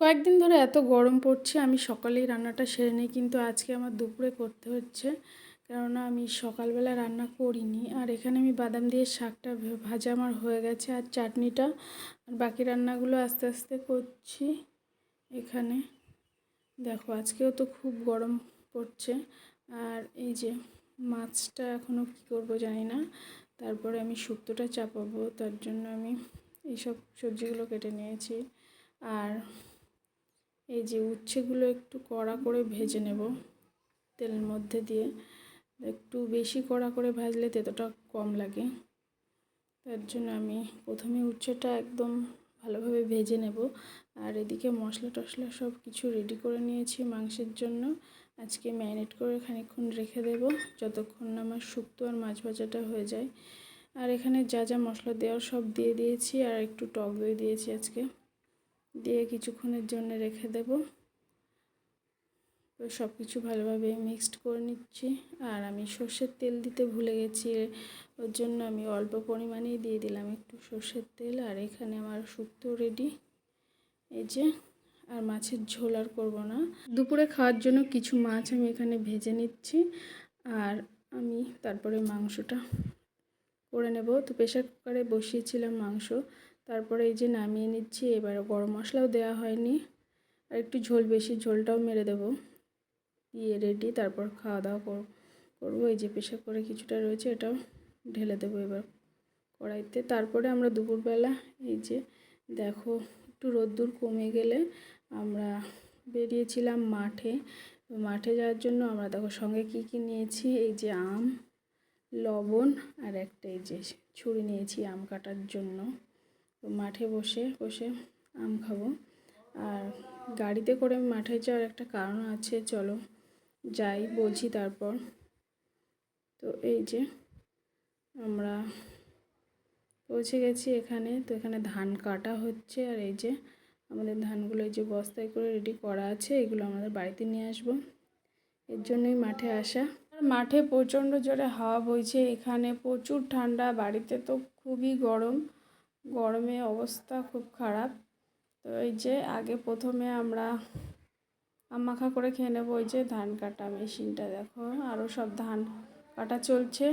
কয়েকদিন ধরে এত গরম পড়ছে, আমি সকালেই রান্নাটা সেরে নিই, কিন্তু আজকে আমার দুপুরে করতে হচ্ছে, কেননা আমি সকালবেলা রান্না করিনি। আর এখানে আমি বাদাম দিয়ে শাকটা ভাজা আমার হয়ে গেছে, আর চাটনিটা আর বাকি রান্নাগুলো আস্তে আস্তে করছি। এখানে দেখো আজকেও তো খুব গরম পড়ছে। আর এই যে মাছটা এখনও কী করবো জানি না, তারপরে আমি শুক্তোটা চাপাবো, তার জন্য আমি এইসব সবজিগুলো কেটে নিয়েছি। আর এই যে উচ্ছেগুলো একটু কড়া করে ভেজে নেব তেলের মধ্যে দিয়ে, একটু বেশি কড়া করে ভাজলে তেতোটা কম লাগে, তার জন্য আমি প্রথমে উচ্ছেটা একদম ভালোভাবে ভেজে নেব। আর এদিকে মশলা টশলা সব কিছু রেডি করে নিয়েছি মাংসের জন্য। আজকে ম্যারিনেট করে খানিকক্ষণ রেখে দেব, যতক্ষণ না আমার শুক্তো আর মাছ ভাজাটা হয়ে যায়। আর এখানে যা যা মশলা দেওয়ার সব দিয়ে দিয়েছি, আর একটু টক দই দিয়েছি আজকে, দিয়ে কিছুক্ষণের জন্য রেখে দেব। তো সব কিছু ভালোভাবে মিক্সড করে নিচ্ছি। আর আমি সর্ষের তেল দিতে ভুলে গেছি, ওর জন্য আমি অল্প পরিমাণেই দিয়ে দিলাম একটু সর্ষের তেল। আর এখানে আমার শুক্তো রেডি, এই যে। আর মাছের ঝোল আর করবো না, দুপুরে খাওয়ার জন্য কিছু মাছ আমি এখানে ভেজে নিচ্ছি। আর আমি তারপরে মাংসটা করে নেব। তো প্রেশার কুকারে বসিয়েছিলাম মাংস, তারপরে এই যে নামিয়ে নিচ্ছি। এবার গরম মশলাও দেওয়া হয়নি, আর একটু ঝোল বেশি, ঝোলটাও মেরে দেবো, দিয়ে রেডি। তারপর খাওয়া দাওয়া করবো। এই যে প্রেশার করে কিছুটা রয়েছে, এটাও ঢেলে দেবো এবার কড়াইতে। তারপরে আমরা দুপুরবেলা এই যে দেখো একটু রোদ্দুর কমে গেলে আমরা বেরিয়েছিলাম মাঠে। মাঠে যাওয়ার জন্য আমরা দেখো সঙ্গে কি কি নিয়েছি, এই যে আম, লবণ, আর একটা এই যে ছুরি নিয়েছি আম কাটার জন্য। তো মাঠে বসে বসে আম খাবো। আর গাড়িতে করে মাঠে যাওয়ার একটা কারণ আছে, চলো যাই বলছি তারপর। তো এই যে আমরা পৌঁছে গেছি এখানে। তো এখানে ধান কাটা হচ্ছে, আর এই যে আমাদের ধানগুলো এই যে বস্তায় করে রেডি করা আছে, এগুলো আমাদের বাড়িতে নিয়ে আসবো, এর জন্যই মাঠে আসা। আর মাঠে প্রচণ্ড জোরে হাওয়া বইছে, এখানে প্রচুর ঠান্ডা, বাড়িতে তো খুবই গরম, গরমে অবস্থা খুব খারাপ। তো এই যে আগে প্রথমে আমরা আম মাখা করে খেয়ে নেবো। ওই যে ধান কাটা মেশিনটা দেখো, আরও সব ধান কাটা চলছে।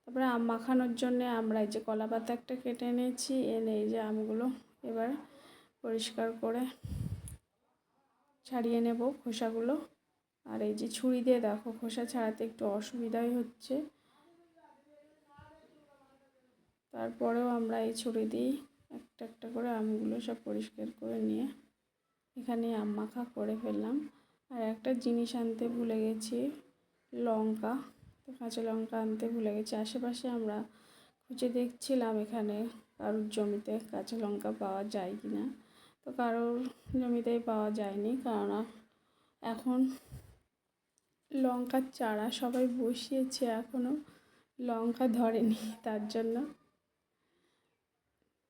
তারপরে আম মাখানোর জন্যে আমরা এই যে কলা পাতা একটা কেটে এনেছি, এনে এই যে আমগুলো এবার পরিষ্কার করে ছাড়িয়ে নেব খোসাগুলো। আর এই যে ছুরি দিয়ে দেখো খোসা ছাড়াতে একটু অসুবিধাই হচ্ছে, তারপরেও আমরা এই ছুরি দিয়েই একটা একটা করে আমগুলো সব পরিষ্কার করে নিয়ে এখানে আম মাখা করে ফেললাম। আর একটা জিনিস আনতে ভুলে গেছি, লঙ্কা। তো কাঁচা লঙ্কা আনতে ভুলে গেছি। আশেপাশে আমরা খুঁজে দেখছিলাম এখানে কারোর জমিতে কাঁচা লঙ্কা পাওয়া যায় কি না। তো কারোর জমিতেই পাওয়া যায়নি, কারণ এখন লঙ্কার চারা সবাই বসিয়েছে, এখনও লঙ্কা ধরেনি, তার জন্য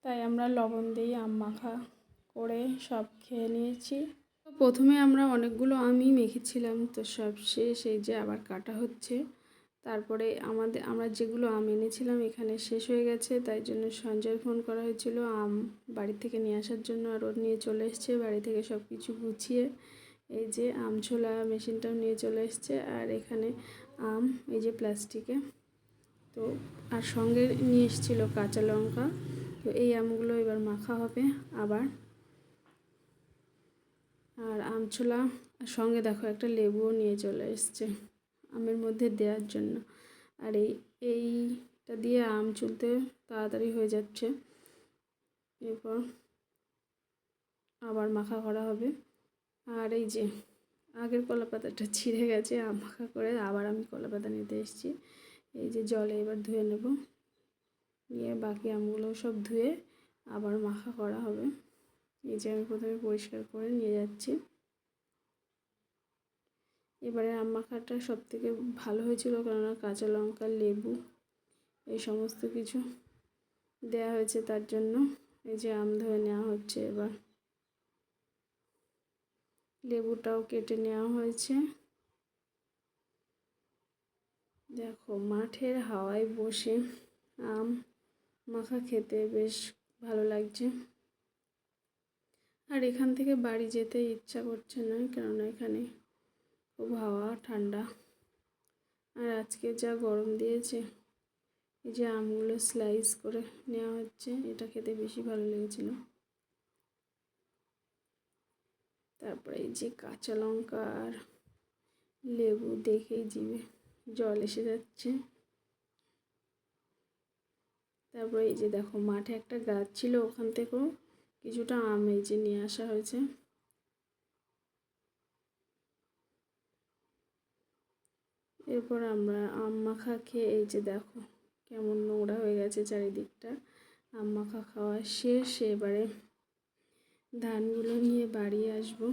তাই আমরা লবণ দিয়ে আম মাখা করে সব খেয়ে নিয়েছি। তো প্রথমে আমরা অনেকগুলো আমই মেখেছিলাম, তো সব শেষ, এই যে আবার কাটা হচ্ছে। তারপরে আমরা যেগুলো আম এনেছিলাম এখানে শেষ হয়ে গেছে, তাই জন্য সঞ্জয় ফোন করা হয়েছিল আম বাড়ি থেকে নিয়ে আসার জন্য, আর ওর নিয়ে চলে এসছে বাড়ি থেকে সব কিছু গুছিয়ে। এই যে আম ছোলা মেশিনটাও নিয়ে চলে এসছে, আর এখানে আম এই যে প্লাস্টিকে। তো আর সঙ্গে নিয়ে এসেছিলো কাঁচা লঙ্কা। তো এই আমগুলো এবার মাখা হবে আবার। আর আম ছোলা, আর সঙ্গে দেখো একটা লেবুও নিয়ে চলে এসছে আমের মধ্যে দেওয়ার জন্য। আর এইটা দিয়ে আম চুলতে তাড়াতাড়ি হয়ে যাচ্ছে, এরপর আবার মাখা করা হবে। আর এই যে আগের কলা পাতাটা ছিঁড়ে গেছে, আম মাখা করে আবার আমি কলা পাতা নিতে এসেছি। এই যে জলে এবার ধুয়ে নেব, নিয়ে বাকি আমগুলো সব ধুয়ে আবার মাখা করা হবে। এই যে আমি প্রথমে পরিষ্কার করে নিয়ে যাচ্ছি। এবারে আম মাখাটা সব থেকে ভালো হয়েছিল, কেননা কাঁচা লঙ্কা, লেবু এই সমস্ত কিছু দেয়া হয়েছে, তার জন্য। এই যে আম ধুয়ে নেওয়া হচ্ছে, এবার লেবুটাও কেটে নেওয়া হয়েছে। দেখো মাঠের হাওয়ায় বসে আম মাখা খেতে বেশ ভালো লাগছে। আর এখান থেকে বাড়ি যেতে ইচ্ছা করছে না, কেননা এখানে খুব হাওয়া ঠান্ডা। আর আজকে যা গরম দিয়েছে, এই যে আমগুলো স্লাইস করে নেওয়া হচ্ছে, এটা খেতে বেশি ভালো লেগেছিল। তারপরে এই যে কাঁচা লঙ্কা আর লেবু দেখেই জিভে জল এসে যাচ্ছে। তারপরে এই যে দেখো মাঠে একটা গাছ ছিল, ওখান থেকেও কিছুটা আম এই যে নিয়ে আসা হয়েছে। এরপর আমরা আম মাখা খেয়ে এই যে দেখো কেমন নোংরা হয়ে গেছে চারিদিকটা। আম মাখা খাওয়া শেষ, এবারে ধানগুলো নিয়ে বাড়ি আসবো।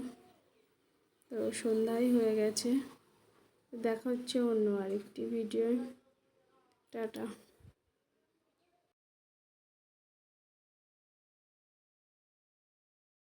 তো সন্ধ্যাই হয়ে গেছে। দেখা হচ্ছে অন্য আরেকটি ভিডিও। টাটা।